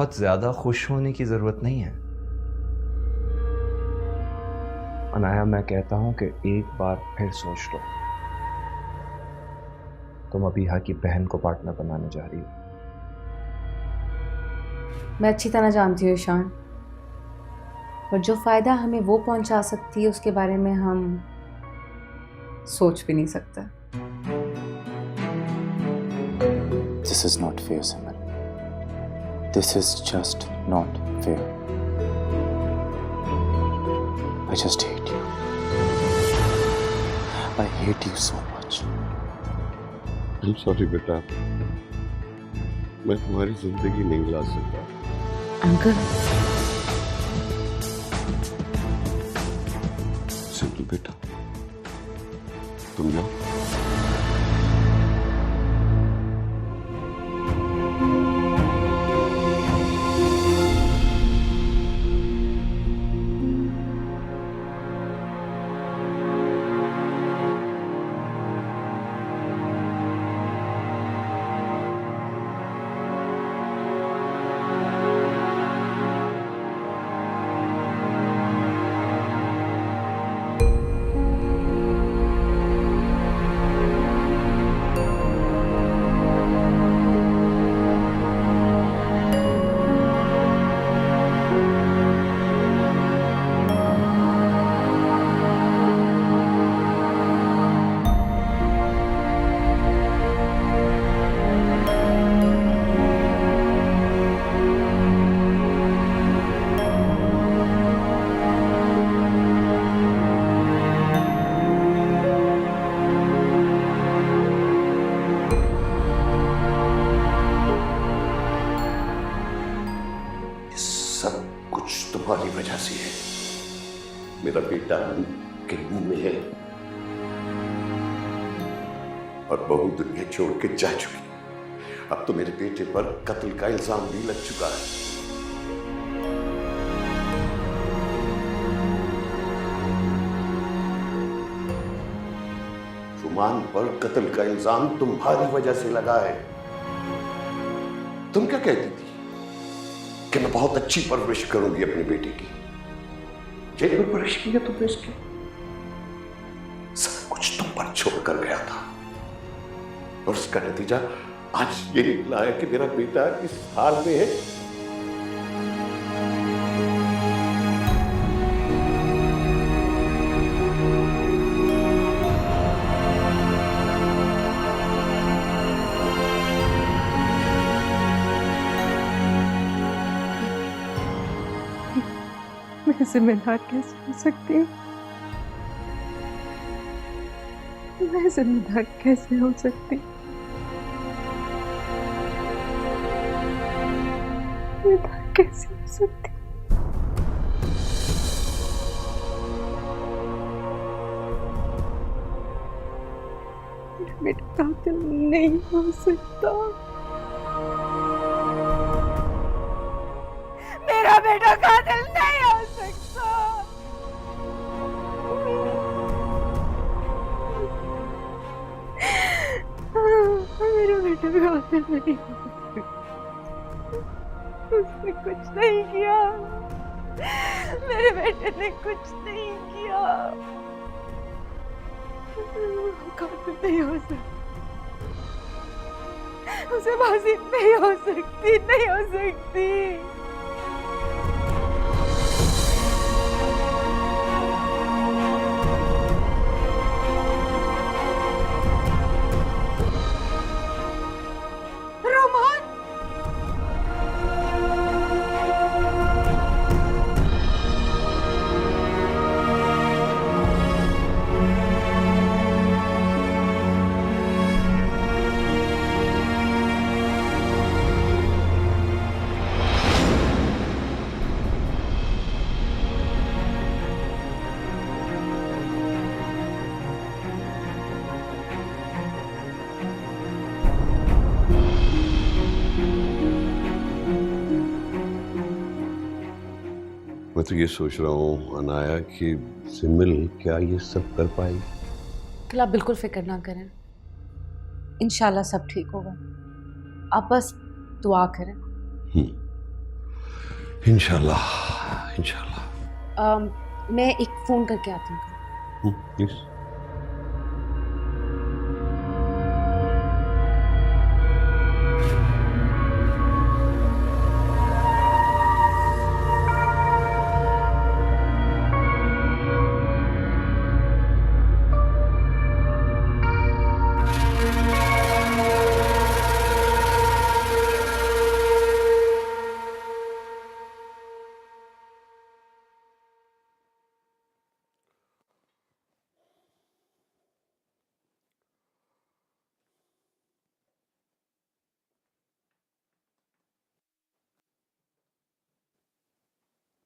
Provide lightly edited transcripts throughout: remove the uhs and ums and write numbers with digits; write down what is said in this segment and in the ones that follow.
बहुत ज्यादा खुश होने की जरूरत नहीं है। अनाया, मैं कहता हूं कि एक बार फिर सोच लो। तुम अबीहा की बहन को पार्टनर बनाने जा रही हो। मैं अच्छी तरह जानती हूँ ईशान, पर जो फायदा हमें वो पहुंचा सकती है उसके बारे में हम सोच भी नहीं सकते। This is not fair, Simran. This is just not fair. I just hate you. I hate you so much. I'm sorry बेटा, मैं तुम्हारी जिंदगी नहीं ला सकता। अंकल, सिंपल बेटा, तुम जाओ। सब कुछ तुम्हारी वजह से है। मेरा बेटा के मुंह में है और बहू दुनिया छोड़ के जा चुकी। अब तो मेरे बेटे पर कत्ल का इल्जाम भी लग चुका है। रुमान पर कत्ल का इल्जाम तुम्हारी वजह से लगा है। तुम क्या कहती थी कि मैं बहुत अच्छी परवरिश करूंगी अपने बेटे की। जेल में परवरिश की है तुमने इसकी। सब कुछ तुम पर छोड़कर गया था और उसका नतीजा आज ये निकला है कि मेरा बेटा इस हाल में है। मैं जिम्मेदार कैसे हो सकती हूँ? मैं जिम्मेदार कैसे हो सकती हूँ? जिम्मेदार कैसे हो सकती हूँ? मेरा बेटा कातिल नहीं हो सकता। मेरा बेटा कातिल नहीं हो सकता। मेरा बेटा कातिल नहीं हो सकता। उसने कुछ नहीं किया। मेरे बेटे ने कुछ नहीं किया। कातिल नहीं हो सकता। उसे फांसी नहीं हो सकती, नहीं हो सकती। मैं तो ये सोच रहा हूँ अनाया कि सिमिल क्या ये सब कर पाएगी। कल आप बिल्कुल फिक्र ना करें, इंशाल्लाह सब ठीक होगा। आप बस दुआ करें। इंशाल्लाह इंशाल्लाह। मैं एक फोन करके आती हूँ। प्लीज।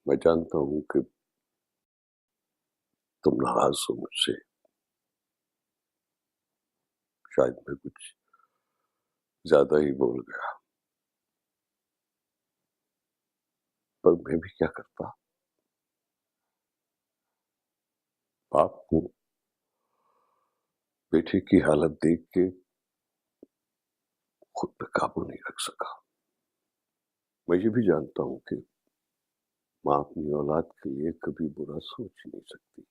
मैं जानता हूं कि तुम नाराज हो मुझसे। शायद मैं कुछ ज्यादा ही बोल गया, पर मैं भी क्या करता। बाप को बेटे की हालत देख के खुद पे काबू नहीं रख सका। मैं ये भी जानता हूं कि मां अपनी औलाद के लिए कभी बुरा सोच ही नहीं सकती।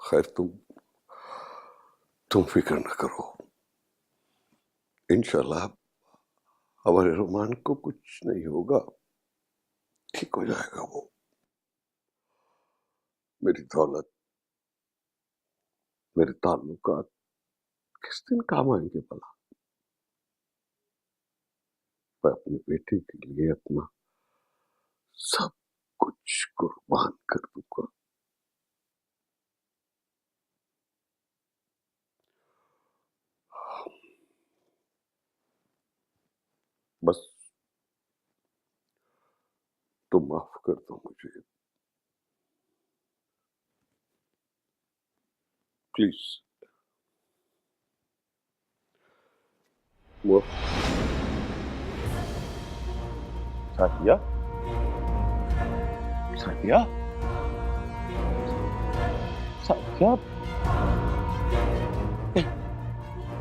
खैर तुम फिक्र न करो। इंशाल्लाह हमारे रोमान को कुछ नहीं होगा, ठीक हो जाएगा वो। मेरी दौलत, मेरे ताल्लुकात किस दिन काम आएंगे भला। मैं अपने बेटे के लिए अपना सब कुछ कुर्बान कर दूंगा। बस तुम माफ कर दो मुझे, प्लीज। वो सादिया, सादिया, सादिया,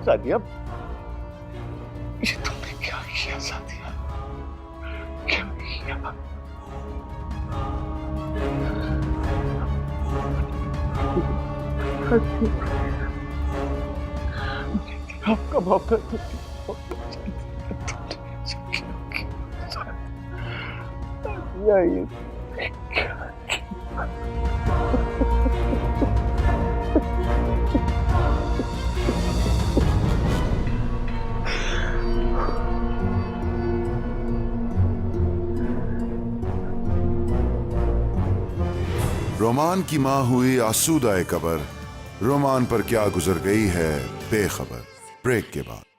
सादिया, ये तुमने क्या किया सादिया? क्या किया? आपका मौका ये रोमान की मां हुई आसूदाए कबर, रोमान पर क्या गुजर गई है बेखबर। ब्रेक के बाद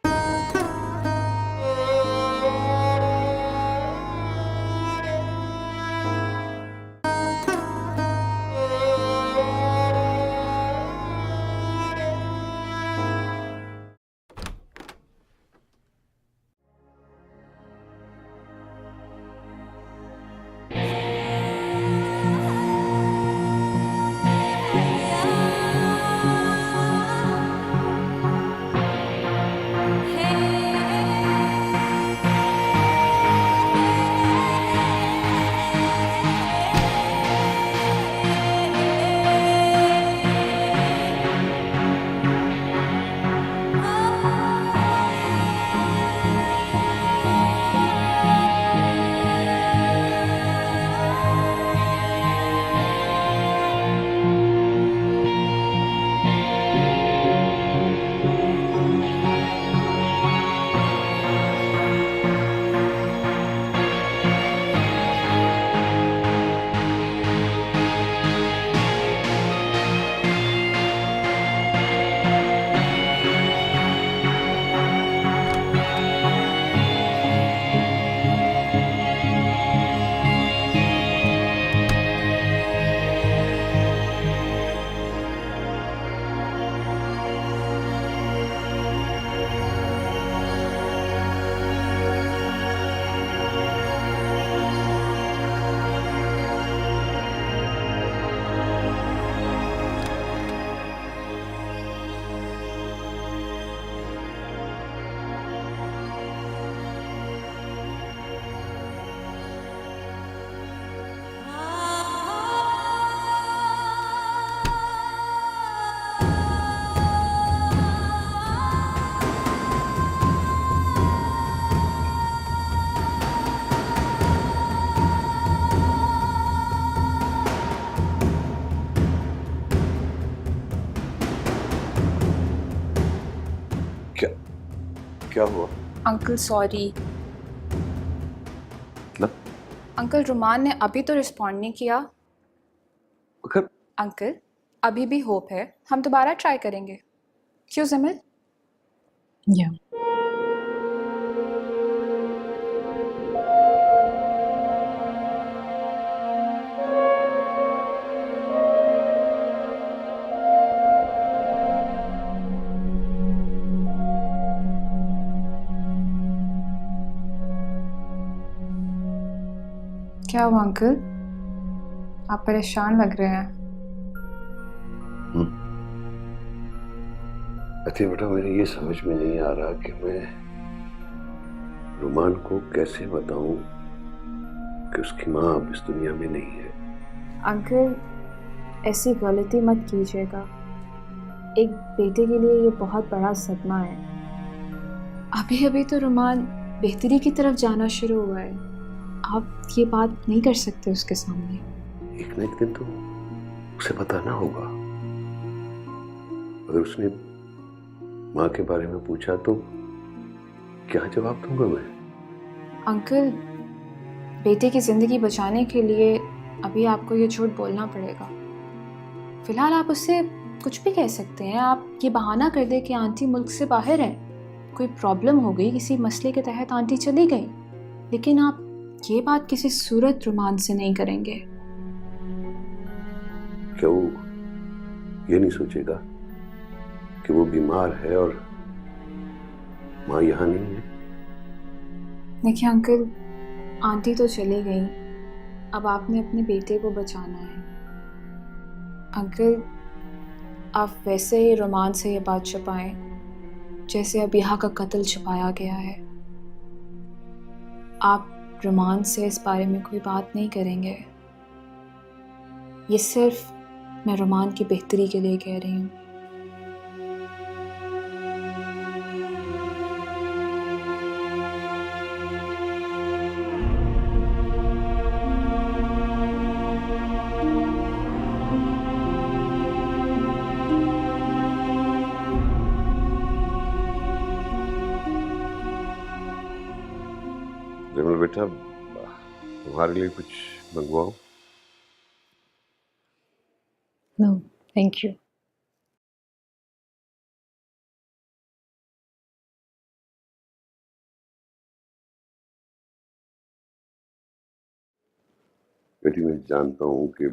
क्या हुआ? Uncle sorry. मतलब? अंकल रुमान ने अभी तो रिस्पॉन्ड नहीं किया। अगर अंकल अभी भी होप है, हम दोबारा ट्राई करेंगे। क्यों जमील? या क्या हुआ अंकल? आप परेशान लग रहे हैं। अच्छा बेटा, मेरे ये समझ में नहीं आ रहा कि मैं रुमान को कैसे बताऊं कि उसकी माँ अब इस दुनिया में नहीं है। अंकल ऐसी गलती मत कीजिएगा, एक बेटे के लिए ये बहुत बड़ा सदमा है। अभी अभी तो रुमान बेहतरी की तरफ जाना शुरू हुआ है, आप ये बात नहीं कर सकते उसके सामने। एक न एक दिन तो उसे बताना होगा। अगर उसने माँ के बारे में पूछा तो क्या जवाब दूंगा मैं? अंकल बेटे की ज़िंदगी बचाने के लिए अभी आपको ये झूठ बोलना पड़ेगा। फिलहाल आप उससे कुछ भी कह सकते हैं, आप ये बहाना कर दे कि आंटी मुल्क से बाहर है, कोई प्रॉब्लम हो गई, किसी मसले के तहत आंटी चली गई, लेकिन आप ये बात किसी सूरत रुमान से नहीं करेंगे। क्या वो ये नहीं सोचेगा कि वो बीमार है और माँ यहाँ नहीं है? देखिए अंकल, आंटी तो चली गई, अब आपने अपने बेटे को बचाना है। अंकल आप वैसे ही रुमान से ये बात छुपाएं जैसे अबिहा का कत्ल छुपाया गया है। आप रुमान से इस बारे में कोई बात नहीं करेंगे। ये सिर्फ मैं रुमान की बेहतरी के लिए कह रही हूँ। जमील बेटा, तुम्हारे लिए कुछ मंगवाऊं? No thank you. बेटी, मैं जानता हूं कि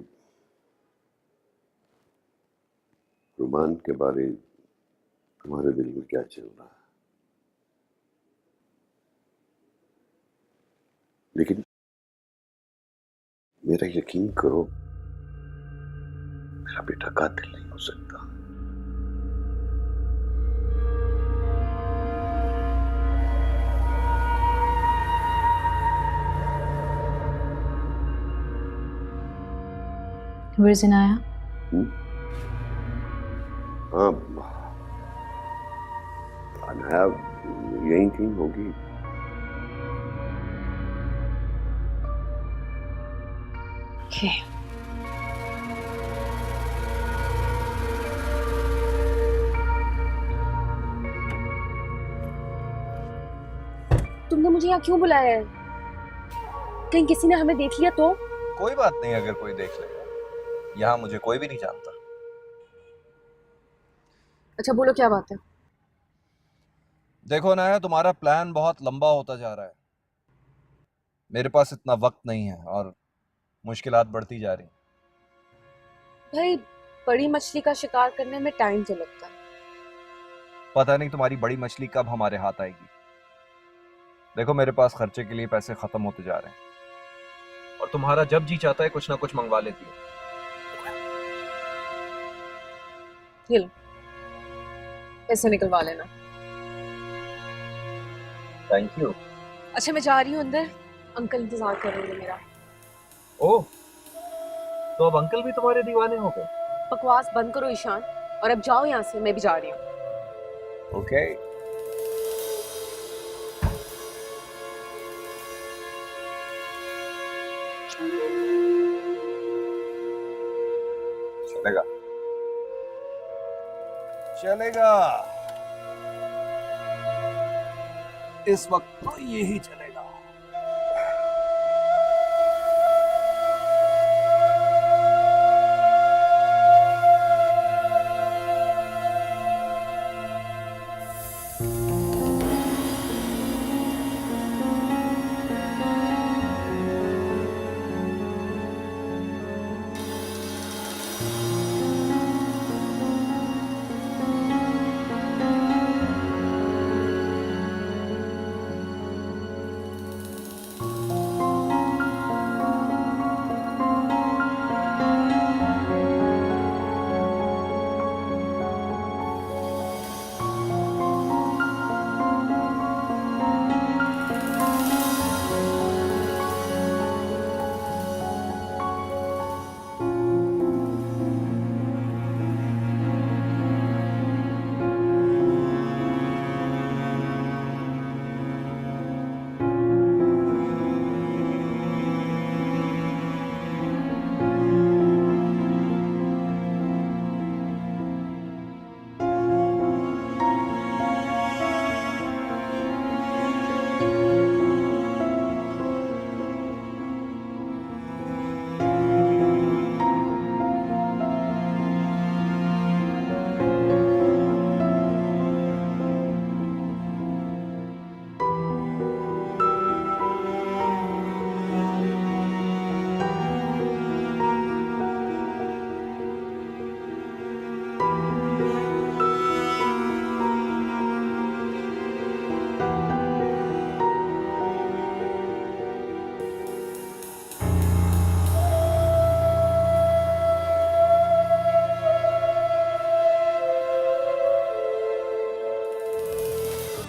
रुमान के बारे तुम्हारे दिल में क्या चल रहा है, लेकिन मेरा यकीन करो, मेरा बेटा कातिल नहीं हो सकता। Where's Inaya? हाँ, अनाया यहीं कहीं होगी। Okay. तुमने मुझे यहाँ क्यों बुलाया है? कहीं किसी ने हमें देख लिया तो? कोई बात नहीं, अगर कोई देख लेगा। यहाँ मुझे कोई भी नहीं जानता। अच्छा बोलो क्या बात है? देखो नाया, तुम्हारा प्लान बहुत लंबा होता जा रहा है। मेरे पास इतना वक्त नहीं है और मुश्किलात बढ़ती जा रही। भाई बड़ी मछली का शिकार करने में टाइम तो लगता है। पता नहीं तुम्हारी बड़ी मछली कब हमारे हाथ आएगी। देखो मेरे पास खर्चे के लिए पैसे खत्म होते जा रहे हैं और तुम्हारा जब जी चाहता है कुछ ना कुछ मंगवा लेती है। ये लो, पैसे निकलवा लेना। Thank you. अच्छा मैं जा रही हूँ अंदर, अंकल इंतजार कर रहे हैं मेरा। ओह, तो अब अंकल भी तुम्हारे दीवाने हो गए? बकवास बंद करो ईशान और अब जाओ यहाँ से, मैं भी जा रही हूँ। ओके। चलेगा चलेगा। इस वक्त तो यही चलेगा।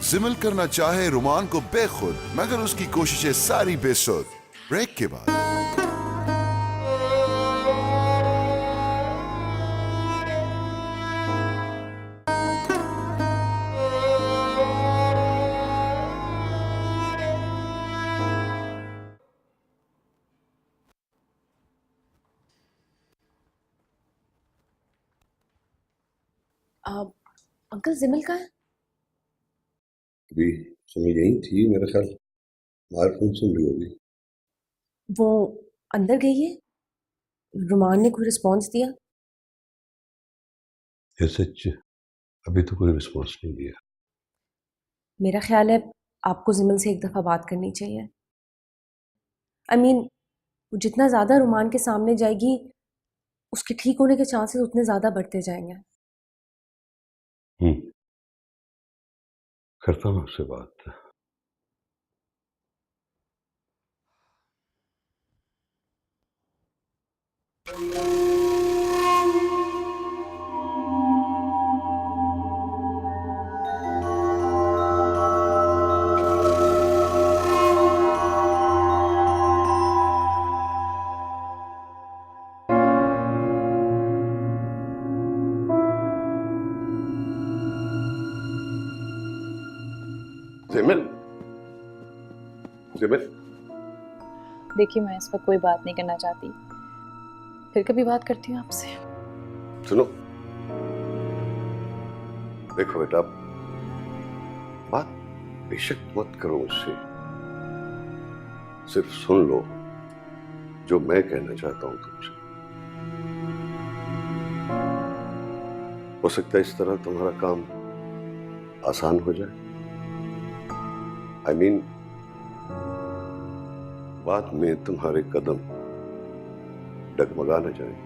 जिमल करना चाहे रोमान को बेखुद, मगर उसकी कोशिशें सारी बेसुध। ब्रेक के बाद अंकल जिमल कहाँ है? अभी समय यही थी, मेरा ख्याल बाहर फोन सुन रही होगी। वो अंदर गई है? रुमान ने कोई रिस्पॉन्स दिया? ये सच अभी तो कोई रिस्पॉन्स नहीं दिया। मेरा ख्याल है आपको जिमल से एक दफ़ा बात करनी चाहिए। आई मीन वो जितना ज़्यादा रुमान के सामने जाएगी उसके ठीक होने के चांसेस उतने ज़्यादा बढ़ते जाएंगे। करता हूँ उससे बात। जिमल, जिमल, देखिए मैं इस पर कोई बात नहीं करना चाहती, फिर कभी बात करती हूँ आपसे। सुनो, देखो बेटा, बात बेशक मत करो मुझसे, सिर्फ सुन लो जो मैं कहना चाहता हूं तुमसे। हो सकता है इस तरह तुम्हारा काम आसान हो जाए। आई मीन बाद में तुम्हारे कदम डगमगा न जाए।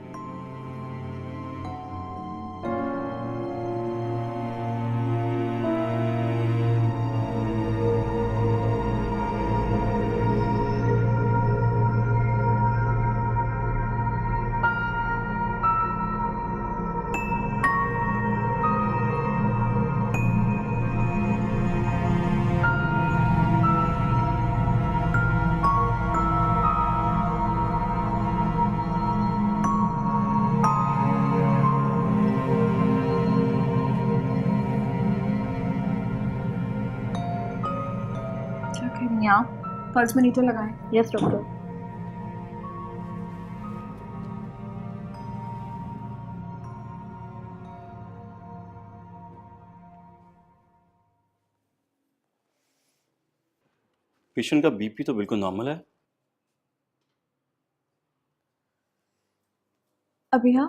यहाँ पल्स मॉनिटर लगाएं। Yes doctor. पेशेंट का बीपी तो बिल्कुल नॉर्मल है। अभिया,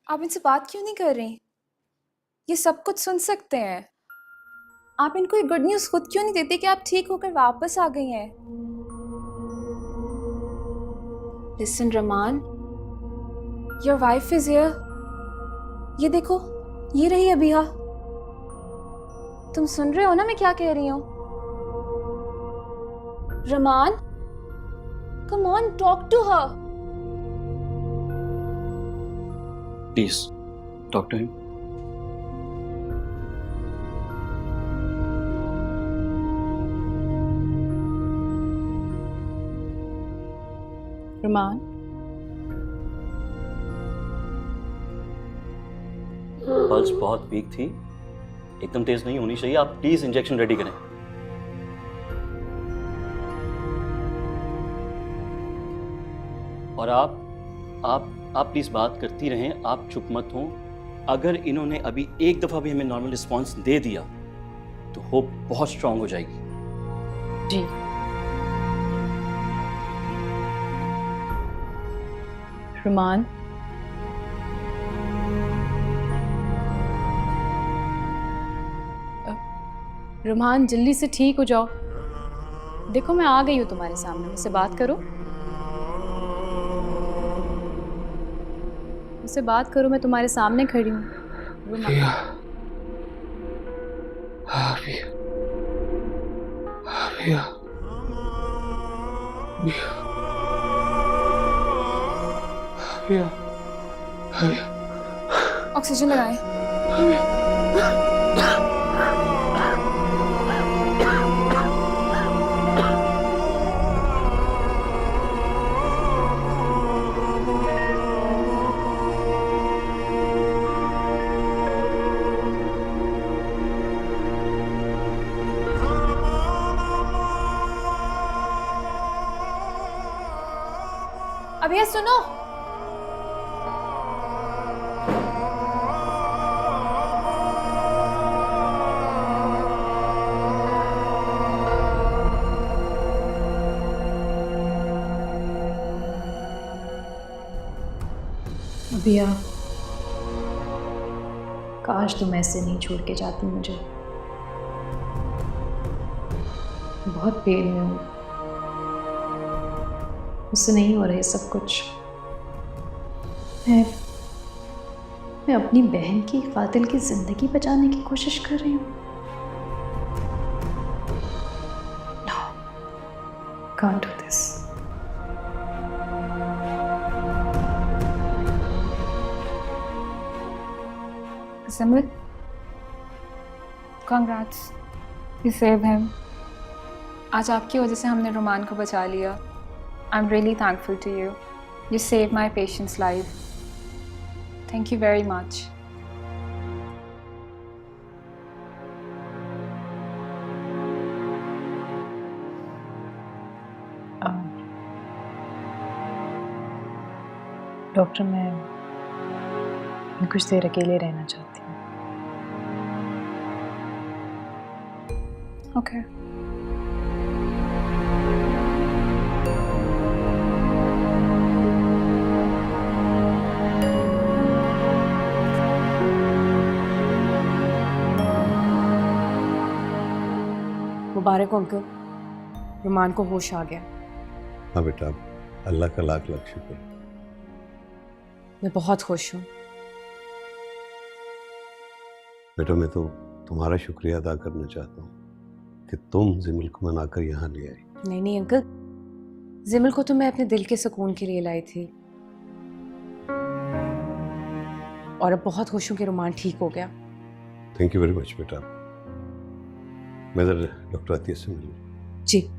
आप इनसे बात क्यों नहीं कर रही? ये सब कुछ सुन सकते हैं। आप इनको ये गुड न्यूज़ खुद क्यों नहीं देती कि आप ठीक होकर वापस आ गई हैं? Listen Raman, your wife is here. ये देखो, ये रही अभिया। तुम सुन रहे हो ना मैं क्या कह रही हूँ? Raman, come on, talk to her. Please talk to him. Raman, pulse बहुत वीक थी, एकदम तेज नहीं होनी चाहिए। आप प्लीज इंजेक्शन रेडी करें। और आप प्लीज बात करती रहें, आप चुप मत हो। अगर इन्होंने अभी एक दफा भी हमें नॉर्मल रिस्पांस दे दिया तो होप बहुत स्ट्रांग हो जाएगी। जी। रमान, रमान जल्दी से ठीक हो जाओ। देखो मैं आ गई हूँ तुम्हारे सामने, मुझसे बात करो, मुझसे बात करो, मैं तुम्हारे सामने खड़ी हूँ। ऑक्सीजन लगाएं। अब ये सुनो, अभिया, काश तुम ऐसे नहीं छोड़ के जाती मुझे। बहुत पेन में हूँ, मुझसे नहीं हो रहा सब कुछ। मैं अपनी बहन की कातिल की जिंदगी बचाने की कोशिश कर रही हूँ। No, can't do this. Simran, congrats, you saved him. आज आपकी वजह से हमने रोमान को बचा लिया। I'm really thankful to you. You saved my patient's life. Thank you very much. Doctor, मैं कुछ देर अकेले रहना चाहती हूँ। Okay. मुबारक हो अंकल, रुमान को होश आ गया। हाँ बेटा, अल्लाह का लाख लाख शुक्र। मैं बहुत खुश हूँ। बेटा, मैं तो तुम्हारा शुक्रिया अदा करना चाहता हूँ कि तुम जिमिल को मनाकर यहाँ ले आई। नहीं नहीं अंकल, जिमिल को तो मैं अपने दिल के सुकून के लिए लाई थी, और अब बहुत खुश हूँ कि रुमान ठीक हो गया। थैंक यू वेरी मच बेटा। मैं डॉक्टर आतिया से मिलूँ? जी।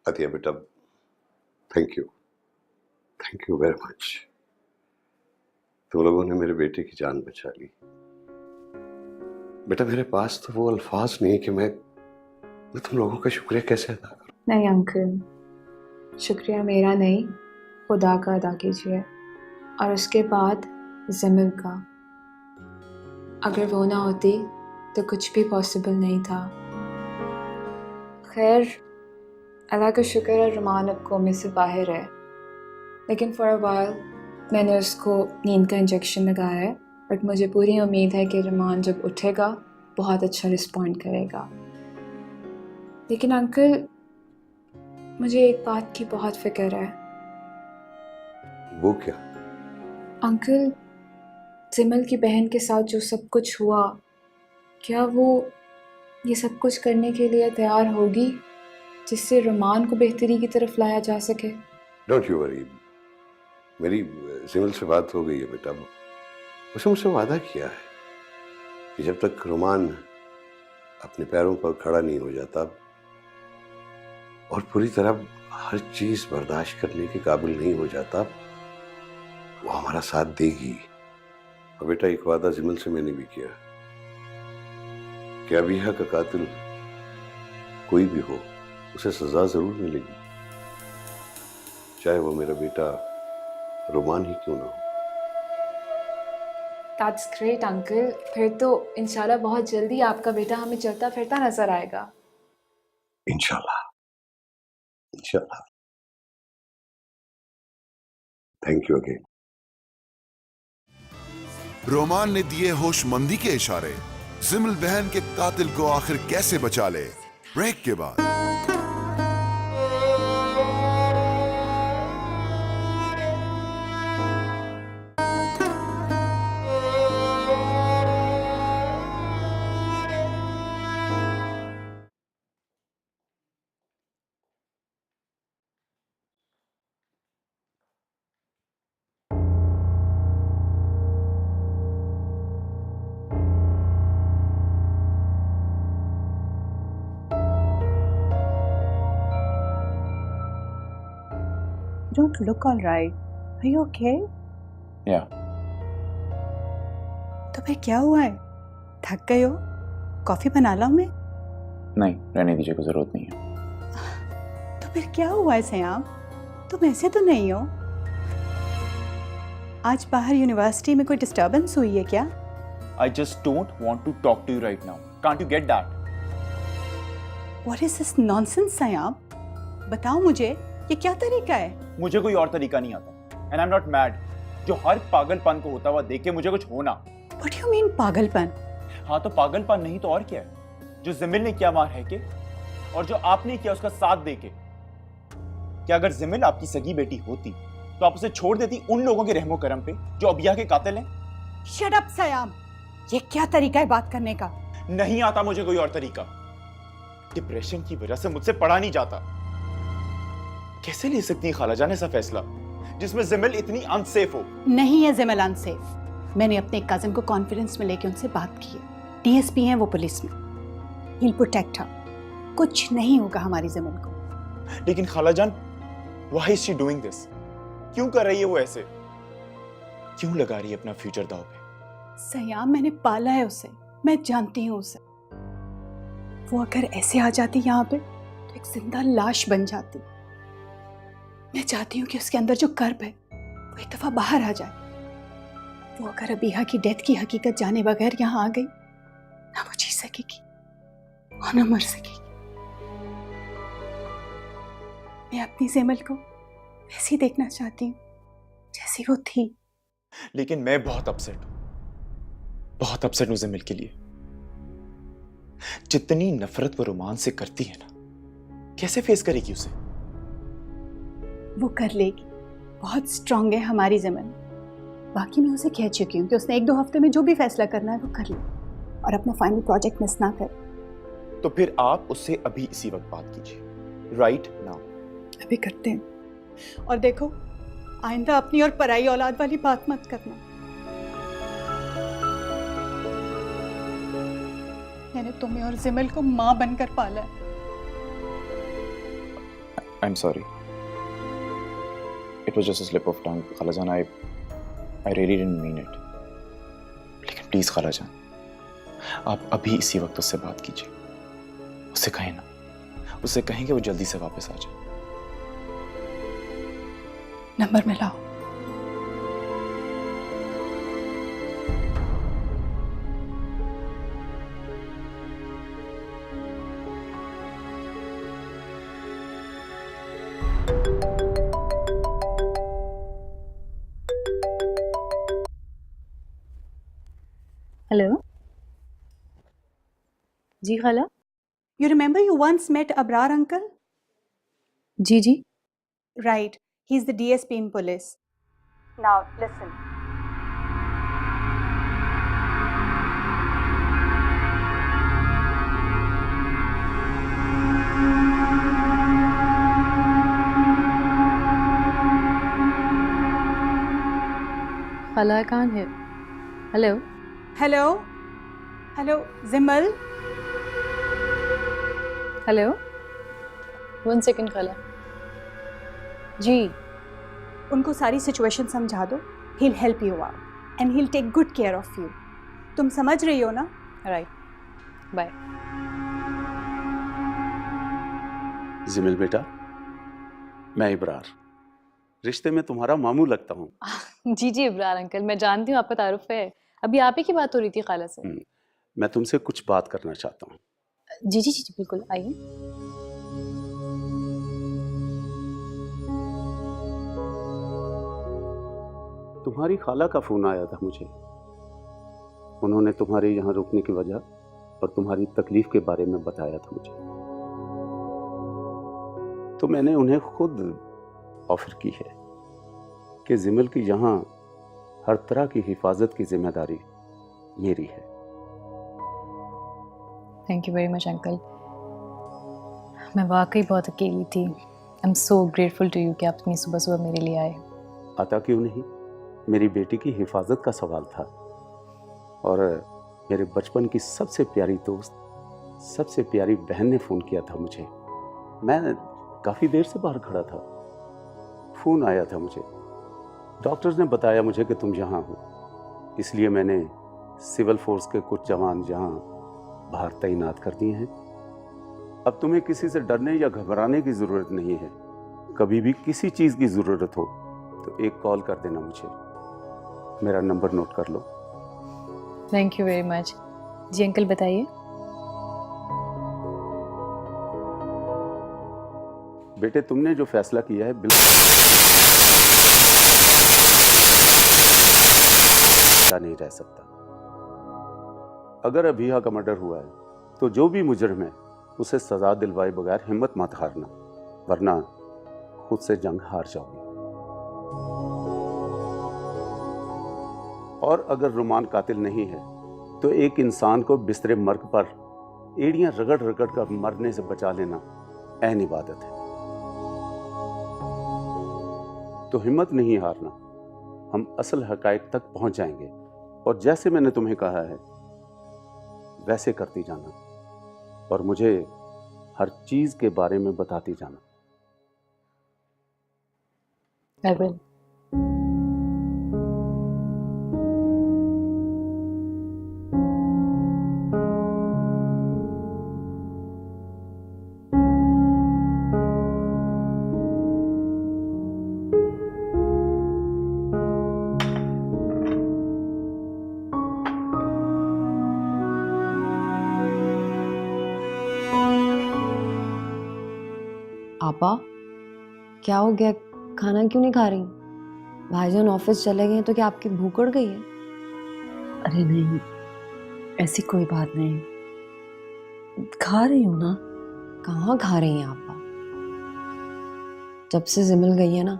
आतिया बेटा, थैंक यू वेरी मच। तुम लोगों ने मेरे बेटे की जान बचा ली। बेटा मेरे पास तो वो अल्फाज नहीं कि मैं तुम लोगों का शुक्रिया कैसे अदा करूं। नहीं अंकल, शुक्रिया मेरा नहीं, खुदा का अदा कीजिए, और उसके बाद ज़मील का। अगर वो ना होती तो कुछ भी पॉसिबल नहीं था। खैर, अल्लाह का शुक्र है रुमान अब कोमे से बाहर है, लेकिन फॉर अ वाइल मैंने उसको नींद का इंजेक्शन लगाया है, बट मुझे पूरी उम्मीद है कि रुमान जब उठेगा बहुत अच्छा रिस्पॉन्ड करेगा। लेकिन अंकल, मुझे एक बात की बहुत फिक्र है। वो क्या? अंकल, ज़मील की बहन के साथ जो सब कुछ हुआ, क्या वो ये सब कुछ करने के लिए तैयार होगी जिससे रुमान को बेहतरी की तरफ लाया जा सके? डोंट यू वरी, मेरी ज़मील से बात हो गई है बेटा। उसने मुझसे वादा किया है कि जब तक रुमान अपने पैरों पर खड़ा नहीं हो जाता और पूरी तरह हर चीज बर्दाश्त करने के काबिल नहीं हो जाता, वो हमारा साथ देगी। और बेटा एक वादा ज़मील से मैंने भी किया कि अबीहा का कातिल कोई भी हो उसे सजा जरूर मिलेगी, चाहे वो मेरा बेटा रुमान ही क्यों ना हो। That's great अंकल, फिर तो इंशाल्लाह बहुत जल्दी आपका बेटा हमें चलता फिरता नजर आएगा। इंशाल्लाह, इंशाल्लाह। Thank you again. रोमान ने दिए होशमंदी के इशारे, ज़मील बहन के कातिल को आखिर कैसे बचा ले? ब्रेक के बाद। You don't look all right. Are you okay? Yeah. तो फिर क्या हुआ है? थक गए हो? कॉफी बना लाऊं मैं? नहीं, रहने दीजिए, कोई जरूरत नहीं है। तो फिर क्या हुआ है सयाम? तुम ऐसे तो नहीं हो? आज बाहर यूनिवर्सिटी में कोई डिस्टर्बेंस हुई है क्या? I just don't want to talk to you right now. Can't you get that? What is this nonsense Siam? बताओ मुझे, ये क्या तरीका है? मुझे कोई और तरीका नहीं आता। And I'm not mad. जो हर पागलपन को होता हुआ देख के मुझे कुछ होना। What do you mean पागलपन? हाँ तो पागलपन नहीं तो और क्या है? जो ज़मील ने किया मार है के, और जो आपने किया उसका साथ देके। क्या अगर ज़मील आपकी सगी बेटी होती तो आप उसे छोड़ देती उन लोगों के रहमो करम पे जो अबिया के कातिल हैं? Shut up सयाम, ये क्या तरीका है बात करने का? नहीं आता मुझे कोई और तरीका। डिप्रेशन की वजह से मुझसे पढ़ा नहीं जाता। कैसे ले सकती है खालाजान ऐसा फैसला जिसमें ज़मील इतनी अनसेफ हो? नहीं है ज़मील अनसेफ। मैंने अपने कजिन को कॉन्फ्रेंस में लेके उनसे बात की है। डीएसपी हैं वो पुलिस में। He'll protect her. कुछ नहीं होगा हमारी ज़मील को। लेकिन खालाजान, why is she doing this? क्यों कर रही है वो ऐसे? क्यों लगा रही है अपना फ्यूचर दांव पे? सयाम, मैंने पाला है उसे, मैं जानती हूँ उसे। वो अगर ऐसे आ जाती यहाँ पे तो एक जिंदा लाश बन जाती। मैं चाहती हूँ कि उसके अंदर जो कर्ब है वो एक दफा बाहर आ जाए। वो अगर अबीहा की डेथ की हकीकत जाने बगैर यहाँ आ गई, ना वो जी सकेगी और ना मर सकेगी। मैं अपनी ज़मील को वैसी देखना चाहती हूँ जैसी वो थी। लेकिन मैं बहुत अपसेट हूँ, बहुत अपसेट हूँ ज़मील के लिए। जितनी नफरत वो रोमान से करती है ना, कैसे फेस करेगी उसे? वो कर लेगी, बहुत स्ट्रांग है हमारी ज़मील। बाकी मैं उसे कह चुकी हूँ कि उसने 1-2 हफ्ते में जो भी फैसला करना है वो कर ले और अपना फाइनल प्रोजेक्ट मिस ना करे। तो फिर आप उससे अभी इसी वक्त बात कीजिए, राइट नाउ। अभी करते हैं। और देखो, आइंदा अपनी और पराई औलाद वाली बात मत करना। मैंने तुम्हें और ज़मील को माँ बनकर पाला है। I'm sorry. It was just a slip of tongue, खालाजान। I really didn't mean it, लेकिन प्लीज खाला जान, आप अभी इसी वक्त उससे बात कीजिए। उससे कहें ना, उससे कहें कि वो जल्दी से वापस आ जाए। नंबर मिलाओ। हेलो जी खाला। You remember you once met Abrar uncle? Ji ji. Right. He's the DSP in police. Now listen. खाला कहाँ है? Hello Hello? Hello, Zimal? Hello, 1 second खाला। जी उनको सारी सिचुएशन समझा दो। He'll help you out and he'll take good care of you. तुम समझ रही हो ना? Right, bye. जिमिल बेटा, मैं इब्रार, रिश्ते में तुम्हारा मामू लगता हूँ। जी जी इब्रार अंकल, मैं जानती हूँ आपका तारुफ है। अभी आप ही की बात हो रही थी खाला से। मैं तुमसे कुछ बात करना चाहता हूँ। जी जी जी बिल्कुल, आइए। तुम्हारी खाला का फोन आया था मुझे। उन्होंने तुम्हारे यहाँ रुकने की वजह और तुम्हारी तकलीफ के बारे में बताया था मुझे, तो मैंने उन्हें खुद ऑफर की है कि जिमल की यहाँ हर तरह की हिफाजत की जिम्मेदारी मेरी है। Thank you very much uncle. मैं वाकई बहुत अकेली थी। I am so grateful to you कि आप इतनी सुबह सुबह मेरे लिए आए। आता क्यों नहीं, मेरी बेटी की हिफाजत का सवाल था और मेरे बचपन की सबसे प्यारी दोस्त, सबसे प्यारी बहन ने फ़ोन किया था मुझे। मैं काफ़ी देर से बाहर खड़ा था, फ़ोन आया था मुझे। डॉक्टर्स ने बताया मुझे कि तुम यहाँ हो, इसलिए मैंने सिविल फोर्स के कुछ जवान यहाँ बाहर तैनात कर दिए हैं। अब तुम्हें किसी से डरने या घबराने की ज़रूरत नहीं है। कभी भी किसी चीज़ की ज़रूरत हो तो एक कॉल कर देना मुझे। मेरा नंबर नोट कर लो। Thank you very much. जी अंकल बताइए। बेटे, तुमने जो फैसला किया है बिल्कुल नहीं रह सकता। अगर अभिया का मर्डर हुआ है तो जो भी मुजरिम है उसे सजा दिलवाए बगैर हिम्मत मत हारना, वरना खुद से जंग हार जाओगे। और अगर रुमान कातिल नहीं है तो एक इंसान को बिस्तरे मर्ग पर एड़ियां रगड़ रगड़ कर मरने से बचा लेना ऐन इबादत है। तो हिम्मत नहीं हारना, हम असल हकायक तक पहुंच जाएंगे। और जैसे मैंने तुम्हें कहा है वैसे करती जाना और मुझे हर चीज के बारे में बताती जाना। I will. आपा, क्या हो गया? खाना क्यों नहीं खा रही? भाईजान ऑफिस चले गए तो क्या आपकी भूख उड़ गई है? अरे नहीं, ऐसी कोई बात नहीं, खा रही हूँ ना। कहाँ खा रही हैं आपा? जब से जिमिल गई है ना,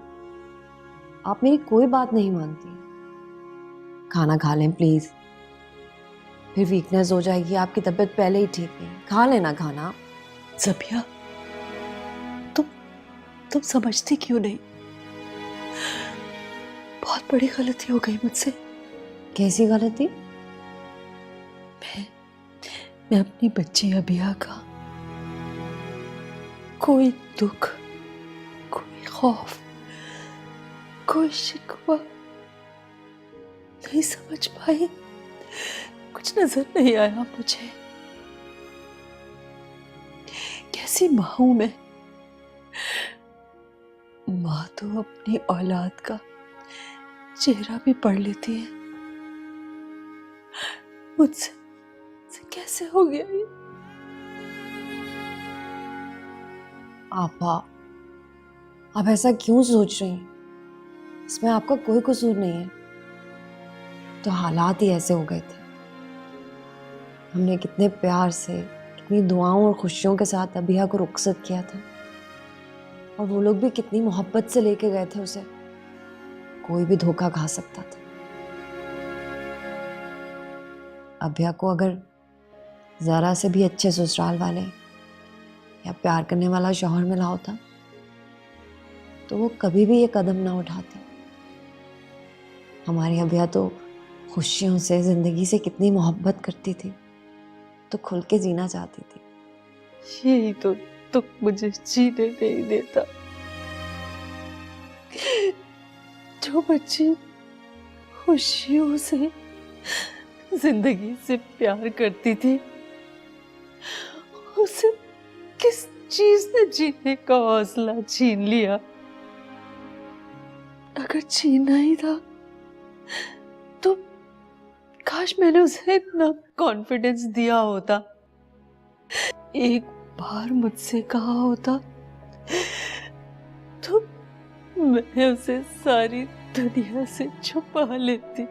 आप मेरी कोई बात नहीं मानती। खाना खा लें प्लीज, फिर वीकनेस हो जाएगी। आपकी तबीयत पहले ही ठीक है, खा लेना खाना। ज़बिया, तुम समझती क्यों नहीं? बहुत बड़ी गलती हो गई मुझसे। कैसी गलती? मैं अपनी बच्ची अबिया का कोई दुख, कोई खौफ, कोई शिकवा नहीं समझ पाई, कुछ नजर नहीं आया मुझे। कैसी माँ हूं मैं। माँ तो अपनी औलाद का चेहरा भी पढ़ लेती है, मुझसे कैसे हो गया ये? आपा, आप ऐसा क्यों सोच रही हैं? इसमें आपका कोई कसूर नहीं है। तो हालात ही ऐसे हो गए थे। हमने कितने प्यार से, कितनी दुआओं और खुशियों के साथ अबिया को रुखसत किया था, और वो लोग भी कितनी मोहब्बत से लेके गए थे उसे। कोई भी धोखा खा सकता था। अबिया को अगर जरा से भी अच्छे ससुराल वाले या प्यार करने वाला शौहर मिला होता तो वो कभी भी ये कदम ना उठाती। हमारी अबिया तो खुशियों से, जिंदगी से कितनी मोहब्बत करती थी, तो खुल के जीना चाहती थी। यही तो तुम मुझे जीने नहीं देता। जो बच्ची खुशियों से, जिंदगी से प्यार करती थी, उसे किस चीज ने जीने का हौसला छीन लिया? अगर छीना ही था तो काश मैंने उसे इतना कॉन्फिडेंस दिया होता, एक बार मुझसे कहा होता तो मैं उसे सारी दुनिया से छुपा लेती।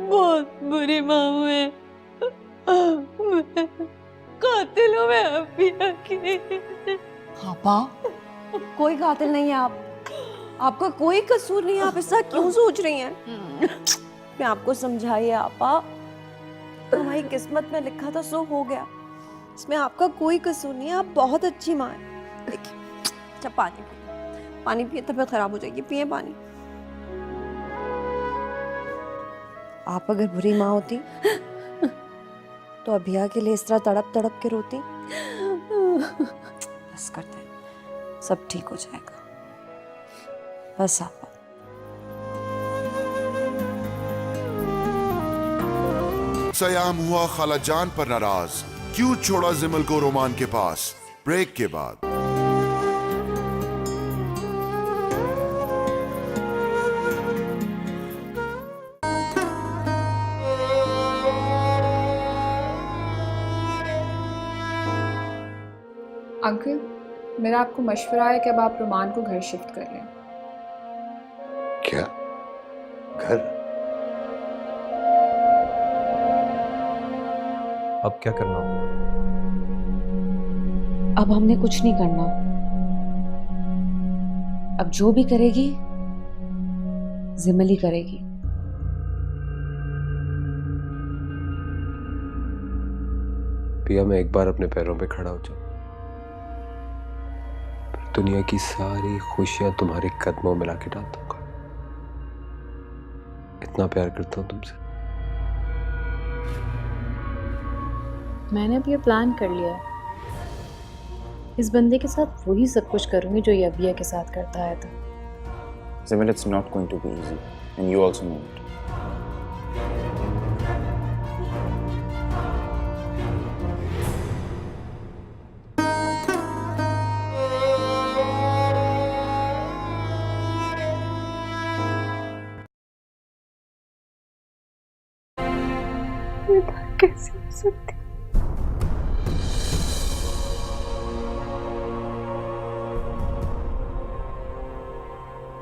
बहुत बुरी माँ हुए, कातिल हूँ मैं अबिया की। पापा, कोई कातिल नहीं है आप। आपका कोई कसूर नहीं है। आप ऐसा क्यों सोच रही हैं? मैं आपको समझाइए आपा, हमारी किस्मत में लिखा था सो हो गया। इसमें आपका कोई कसूर नहीं है। आप बहुत अच्छी माँ है। देखिए, अच्छा पानी पिए, तबीयत खराब हो जाएगी। पिए पानी। आप अगर बुरी माँ होती तो अभिया के लिए इस तरह तड़प तड़प के रोती? बस करते हैं, सब ठीक हो जाएगा। बस आप। सयाम हुआ खाला जान पर नाराज, क्यों छोड़ा जिमल को रोमान के पास? ब्रेक के बाद। अंकल, मेरा आपको मशवरा है कि अब आप रोमान को घर शिफ्ट कर लें। क्या? घर? अब क्या करना होगा? अब हमने कुछ नहीं करना। अब जो भी करेगी जिमल ही करेगी। पिया, मैं एक बार अपने पैरों पे खड़ा हो जाऊं, फिर दुनिया की सारी खुशियां तुम्हारे कदमों में लाके डाल दूंगा। इतना प्यार करता हूं तुमसे। मैंने अब ये प्लान कर लिया है। इस बंदे के साथ वही सब कुछ करूंगी जो ये अबिया के साथ करता आया था। Simil, it's not going to be easy, and you also know it. ये बात कैसे हो सकती?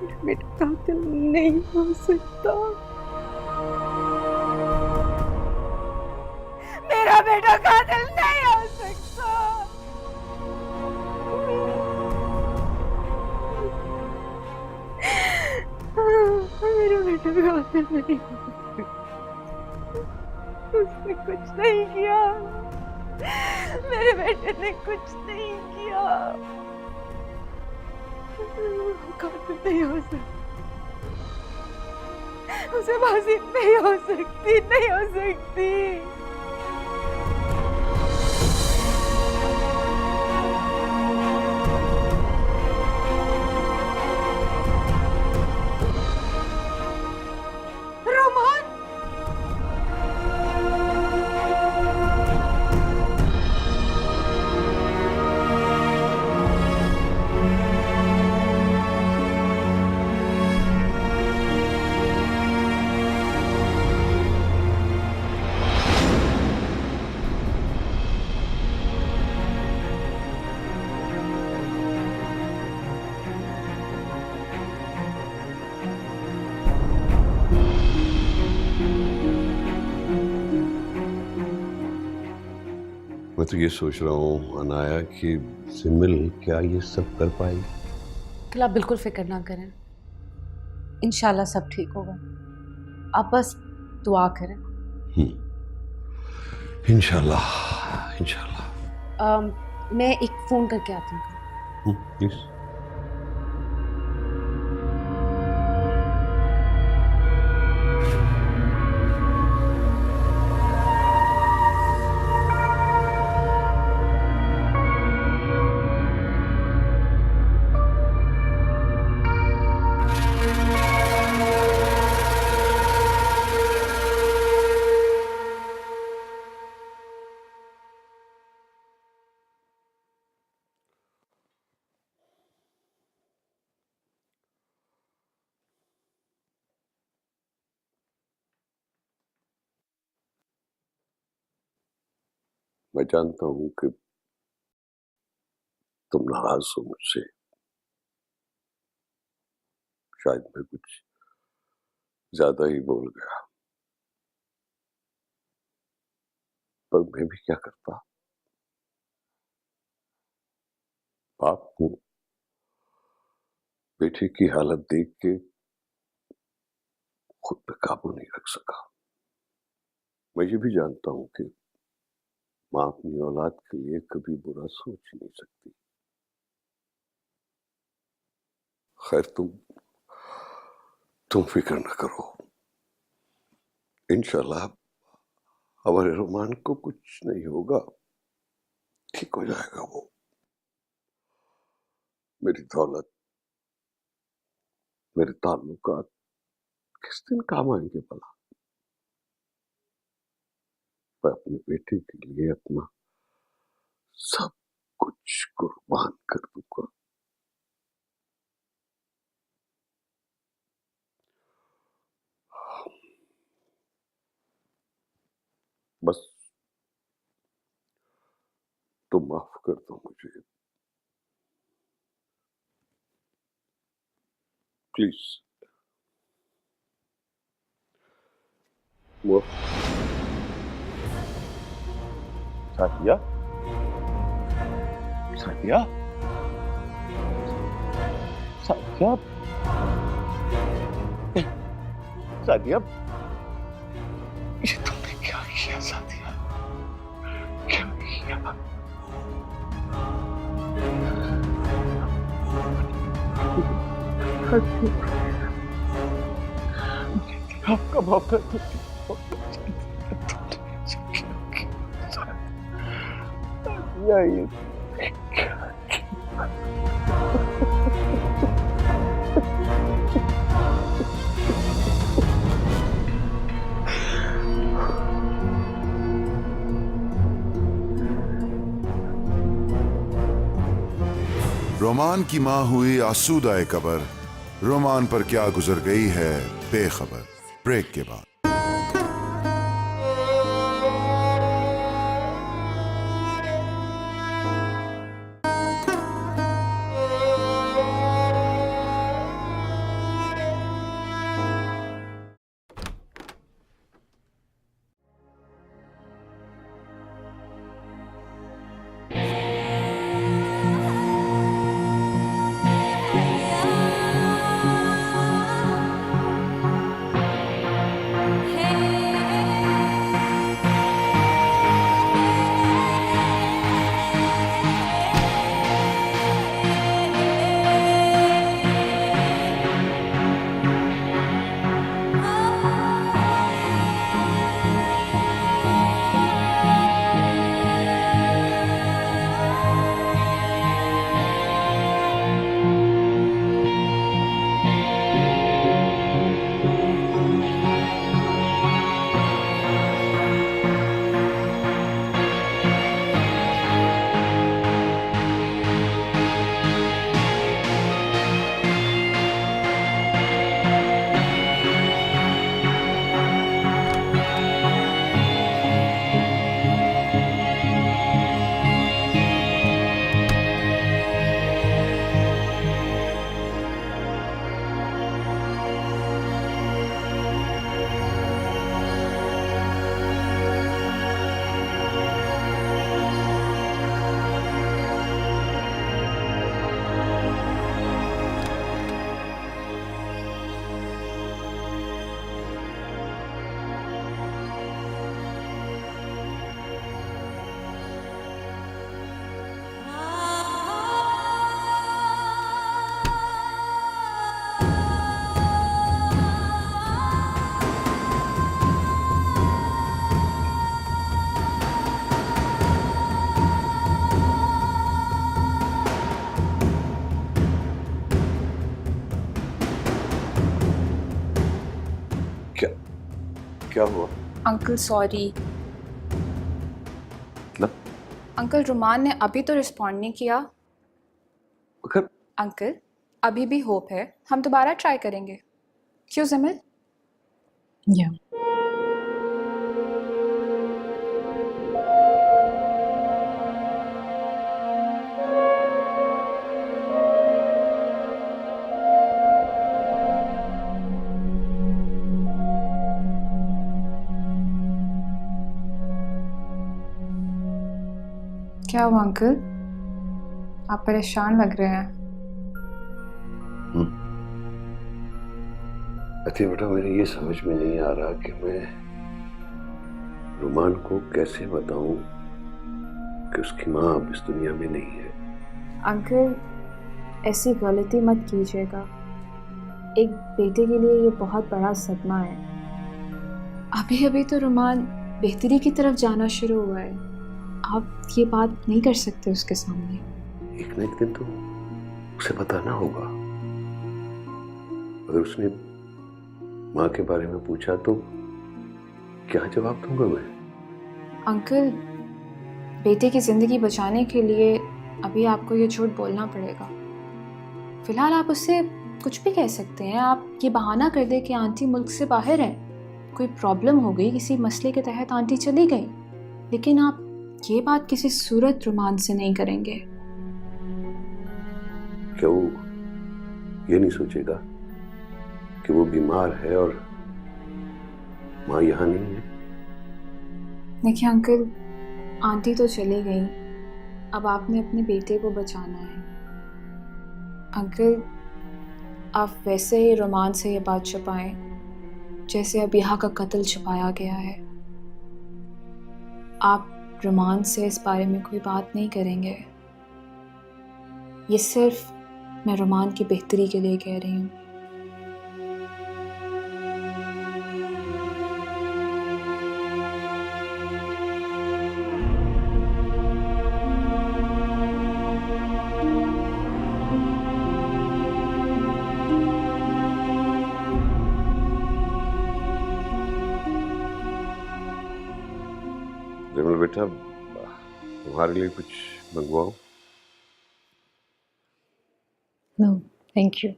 मेरा बेटा कातिल नहीं हो सकता। मेरा बेटा कातिल नहीं हो सकता। मेरा बेटा कातिल नहीं हो सकता। उसने कुछ नहीं किया। मेरे बेटे ने कुछ नहीं किया। कातिल नहीं हो सकता। उसे फांसी नहीं हो सकती, नहीं हो सकती। तो ये सोच रहा हूँ अनाया कि सिमिल क्या ये सब कर पाएगी? अंकल आप बिल्कुल फिक्र ना करें, इंशाल्लाह सब ठीक होगा, आप बस दुआ करें। इंशाल्लाह इंशाल्लाह। मैं एक फ़ोन करके आती हूँ। प्लीज। मैं जानता हूं कि तुम नाराज हो मुझसे, शायद मैं कुछ ज्यादा ही बोल गया, पर मैं भी क्या करता, बाप हूं। बेटे की हालत देख के खुद पे काबू नहीं रख सका। मैं ये भी जानता हूं कि मां अपनी औलाद के लिए कभी बुरा सोच ही नहीं सकती। खैर तुम फिक्र न करो, इंशाल्लाह हमारे रोमान को कुछ नहीं होगा, ठीक हो जाएगा वो। मेरी दौलत, मेरे ताल्लुकात किस दिन काम आएंगे भला? मैं अपने बेटे के लिए अपना सब कुछ कुर्बान कर दूंगा। बस तुम माफ कर दो मुझे, प्लीज। सादिया, सादिया, सादिया, सादिया, ये तुमने क्या किया सादिया? क्या किया? आपका माफ कर दो। ये रोमान की मां हुई आसूदाए कबर, रोमान पर क्या गुजर गई है बेखबर। ब्रेक के बाद क्या क्या हुआ? Uncle sorry. मतलब? अंकल रुमान ने अभी तो रिस्पॉन्ड नहीं किया। मगर अंकल अभी भी होप है, हम दोबारा ट्राई करेंगे। क्यों जमील? या क्या हुआ अंकल? आप परेशान लग रहे हैं। अति बेटा, मेरे ये समझ में नहीं आ रहा कि मैं रुमान को कैसे बताऊं कि उसकी माँ अब इस दुनिया में नहीं है। अंकल ऐसी गलती मत कीजिएगा, एक बेटे के लिए ये बहुत बड़ा सदमा है। अभी अभी तो रुमान बेहतरी की तरफ जाना शुरू हुआ है, आप ये बात नहीं कर सकते उसके सामने। एक न एक दिन तो उसे बताना होगा। अगर उसने माँ के बारे में पूछा तो क्या जवाब दूंगा मैं? अंकल बेटे की जिंदगी बचाने के लिए अभी आपको ये झूठ बोलना पड़ेगा। फिलहाल आप उससे कुछ भी कह सकते हैं, आप ये बहाना कर दे कि आंटी मुल्क से बाहर है, कोई प्रॉब्लम हो गई, किसी मसले के तहत आंटी चली गई, लेकिन आप ये बात किसी सूरत रुमान से नहीं करेंगे। क्या वो ये नहीं सोचेगा कि वो बीमार है और माँ यहाँ नहीं है? देखिए अंकल, आंटी तो चली गई, अब आपने अपने बेटे को बचाना है। अंकल आप वैसे ही रुमान से ये बात छुपाएं जैसे अबिहा का कत्ल छुपाया गया है। आप रुमान से इस बारे में कोई बात नहीं करेंगे। ये सिर्फ मैं रुमान की बेहतरी के लिए कह रही हूँ। जमील बेटा, तुम्हारे लिए कुछ मंगवाओ? No thank you.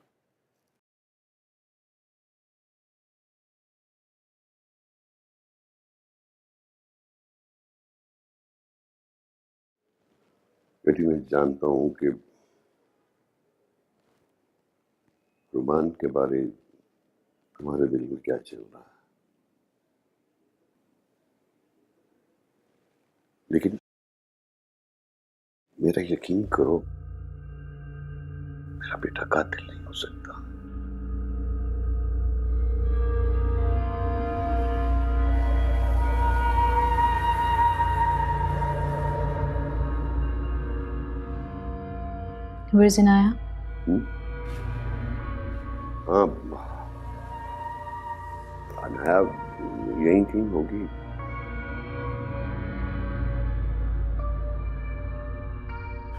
बेटी, मैं जानता हूँ कि रुमान के बारे तुम्हारे दिल में क्या चल रहा है, लेकिन मेरा यकीन करो, मेरा बेटा कातिल नहीं हो सकता। Where's Inaya? हाँ, अनाया यही कहीं होगी।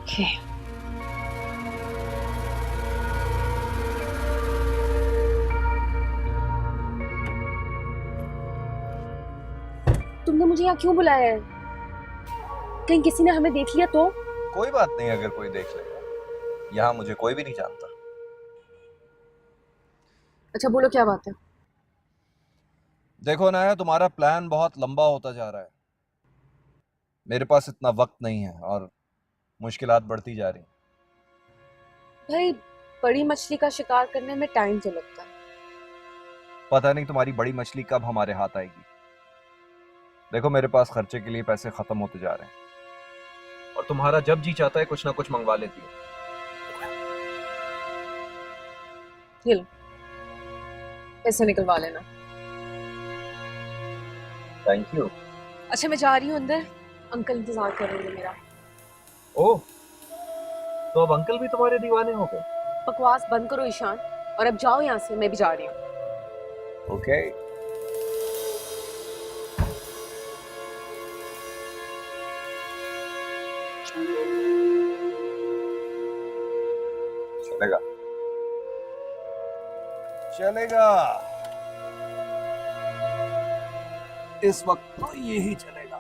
Okay. तुमने मुझे यहाँ क्यों बुलाया है? कहीं किसी ने हमें देख लिया तो? कोई बात नहीं, अगर कोई देख लेगा। यहाँ मुझे कोई भी नहीं जानता। अच्छा बोलो क्या बात है? देखो ना, तुम्हारा प्लान बहुत लंबा होता जा रहा है। मेरे पास इतना वक्त नहीं है और मुश्किलात बढ़ती जा रही। भाई बड़ी मछली का शिकार करने में टाइम तो लगता है। पता नहीं तुम्हारी बड़ी मछली कब हमारे हाथ आएगी। देखो मेरे पास खर्चे के लिए पैसे खत्म होते जा रहे हैं और तुम्हारा जब जी चाहता है कुछ ना कुछ मंगवा लेती है। ये लो, पैसे निकलवा लेना। Thank you. अच्छा मैं जा रही हूँ अंदर, अंकल इंतजार कर रहे हैं मेरा। ओह, तो अब अंकल भी तुम्हारे दीवाने हो गए? बकवास बंद करो ईशान और अब जाओ यहाँ से, मैं भी जा रही हूँ। ओके। चलेगा चलेगा। इस वक्त तो यही चलेगा।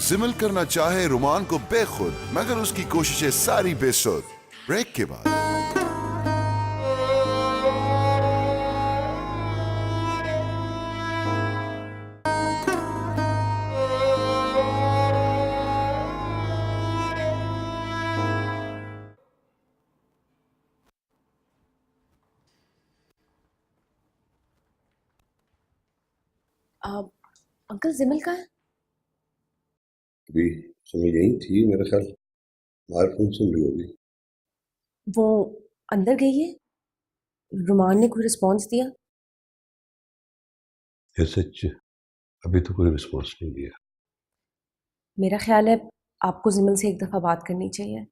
जिमिल करना चाहे रुमान को बेखुद, मगर उसकी कोशिशें सारी बेसुध। ब्रेक के बाद अंकल जिमिल कहाँ है? अभी सुनी यही थी, मेरा ख्याल बाहर फोन सुन रही होगी। वो अंदर गई है? रुमान ने कोई रिस्पॉन्स दिया? ये सच अभी तो कोई रिस्पॉन्स नहीं दिया। मेरा ख्याल है आपको जिमिल से एक दफ़ा बात करनी चाहिए।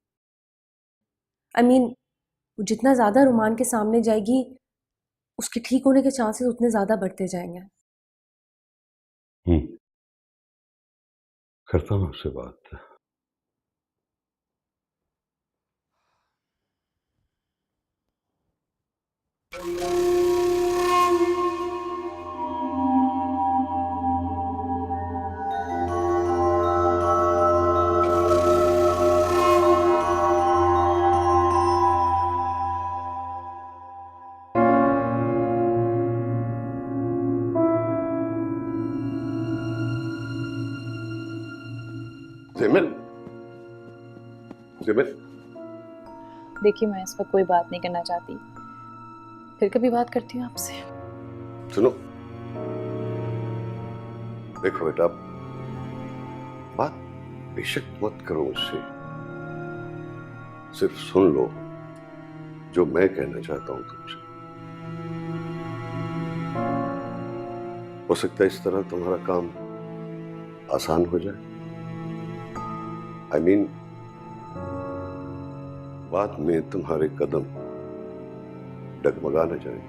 I mean, वो जितना ज़्यादा रुमान के सामने जाएगी उसके ठीक होने के चांसेस उतने ज़्यादा बढ़ते जाएंगे। करता हूँ उससे बात। जिमिल, जिमिल, देखिए मैं इस पर कोई बात नहीं करना चाहती, फिर कभी बात करती हूँ आपसे। सुनो, देखो बेटा, बात बेशक मत करो मुझसे, सिर्फ सुन लो जो मैं कहना चाहता हूं तुमसे। हो सकता है इस तरह तुम्हारा काम आसान हो जाए। I mean, बाद में तुम्हारे कदम डगमगा न जाए।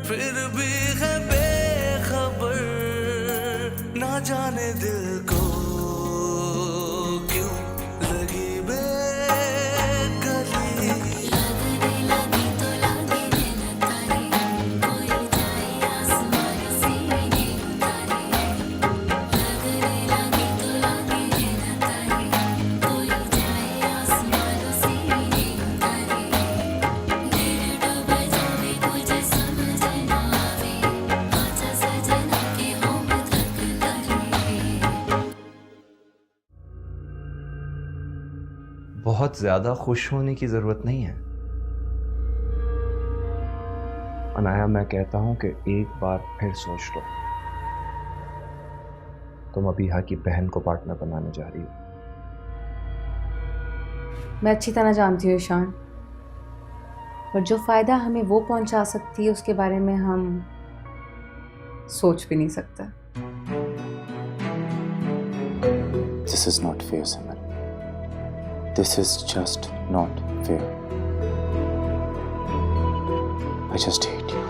फिर भी है बेखबर। जाने दिल को क्यों लगी बेकली। लगी तो लगी न तारी, कोई जाए आसमान से नहीं उतारी। लगी तो लगी न तारी, कोई जाए आसमान से नहीं उतारी। दिल डूब जावे कुछ समझ ना आवे, आजा सजना के हो मैं थक लगी। बहुत ज्यादा खुश होने की जरूरत नहीं है अनाया। मैं कहता हूं कि एक बार फिर सोच लो। तुम अबीहा की बहन को पार्टनर बनाने जा रही हो। मैं अच्छी तरह जानती हूँ ईशान, और जो फायदा हमें वो पहुंचा सकती है उसके बारे में हम सोच भी नहीं सकते। This is not fair, Simran. This is just not fair. I just hate you.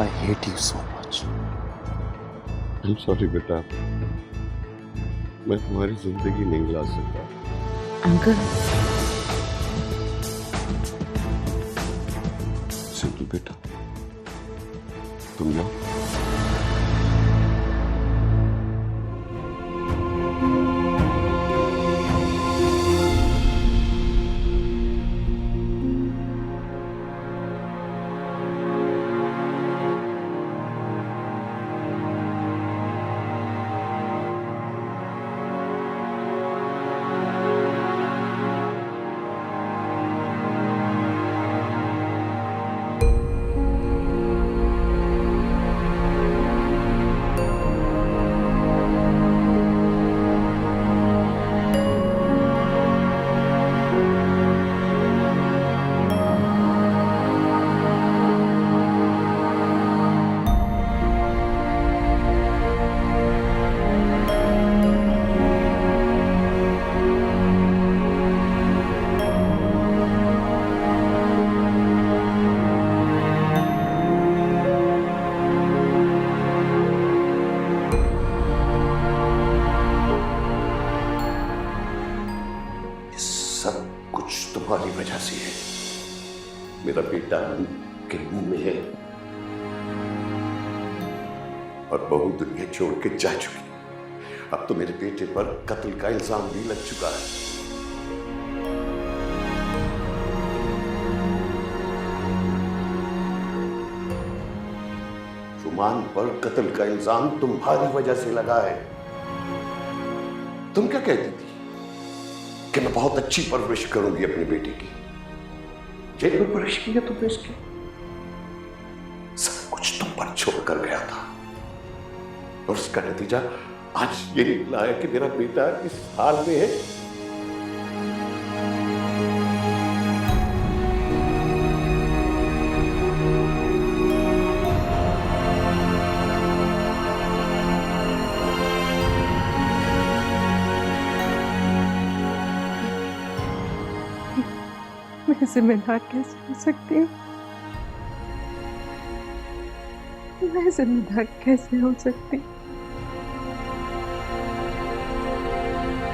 I hate you so much. I'm sorry बेटा, मैं तुम्हारी जिंदगी नहीं ला सकता। अंकल, सिंपल बेटा, तुम जाओ। सब कुछ तुम्हारी वजह से है। मेरा बेटा के मुंह में है और बहू दुनिया छोड़ के जा चुकी। अब तो मेरे बेटे पर कत्ल का इल्जाम भी लग चुका है। रुमान पर कत्ल का इल्जाम तुम्हारी वजह से लगा है। तुम क्या कहती थी कि मैं बहुत अच्छी परवरिश करूंगी अपने बेटे की। जेल में परवरिश की है तुमने इसकी। सब कुछ तुम पर छोड़कर गया था और उसका नतीजा आज ये निकला है कि मेरा बेटा इस हाल में है। मैं जिम्मेदार कैसे हो सकती हूँ? मैं जिम्मेदार कैसे हो सकती हूँ?